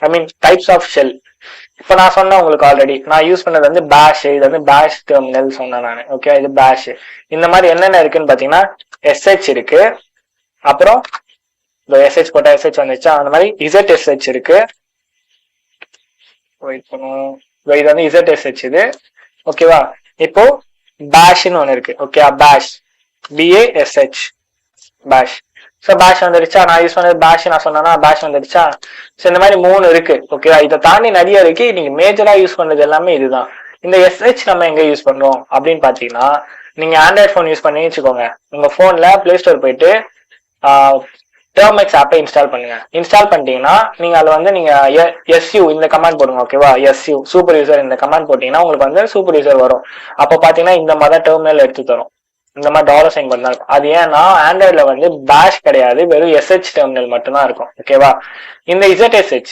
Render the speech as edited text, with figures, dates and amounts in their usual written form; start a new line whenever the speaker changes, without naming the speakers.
I mean types of shell. இப்ப நான் சொன்னேன் உங்களுக்கு ஆல்ரெடி, நான் யூஸ் பண்ணது வந்து பேஷ், இது வந்து பேஷ் டெர்மினல் சொன்னேன் நான். ஓகே, இது பேஷ். இந்த மாதிரி என்னென்ன இருக்குன்னு பாத்தீங்கன்னா எஸ்ஹெச் இருக்கு, அப்புறம் இந்த எஸ்ஹெச் போட்டா எஸ்ஹெச் வந்துச்சா, அந்த மாதிரி இசட்எஸ்ஹெச் இருக்கு. வெயிட் பண்ணுவோம், இது வந்து இசட்எஸ்ஹெச் இது. ஓகேவா, இப்போ பேஷ்னு ஒண்ணு இருக்கு. ஓகே, பேஷ், BASH, பேஷ். ஸோ பேஷ் வந்துருச்சா, நான் யூஸ் பண்ணது பேஷ் நான் சொன்னா பேஷ் வந்துருச்சா. ஸோ இந்த மாதிரி 3 இருக்கு. ஓகேவா, இதை தாண்டி நிறைய இருக்கு. நீங்க மேஜரா யூஸ் பண்ணது எல்லாமே இதுதான். இந்த எஸ்ஹெச் நம்ம எங்க யூஸ் பண்றோம் அப்படின்னு பாத்தீங்கன்னா, நீங்க ஆண்ட்ராய்ட் போன் யூஸ் பண்ணி வச்சுக்கோங்க. உங்க போன்ல பிளே ஸ்டோர் போயிட்டு டெர்மெக்ஸ் ஆப்பை இன்ஸ்டால் பண்ணுங்க. இன்ஸ்டால் பண்ணிட்டீங்கன்னா நீங்க அதுல வந்து நீங்க SU இந்த கமாண்ட் போடுங்க. ஓகேவா, SU சூப்பர் யூசர் இந்த கமாண்ட் போட்டீங்கன்னா உங்களுக்கு வந்து சூப்பர் யூசர் வரும். அப்ப பாத்தீங்கன்னா இந்த மாதிரி டெர்மினல் எடுத்து தரும், இந்த மாதிரி $சைன் பண்ணா இருக்கும். அது ஏன்னா ஆண்ட்ராய்ட்ல வந்து பேஷ் கிடையாது, வெறும் SH டெர்மினல் மட்டும் தான் இருக்கும். ஓகேவா, இந்த ZSH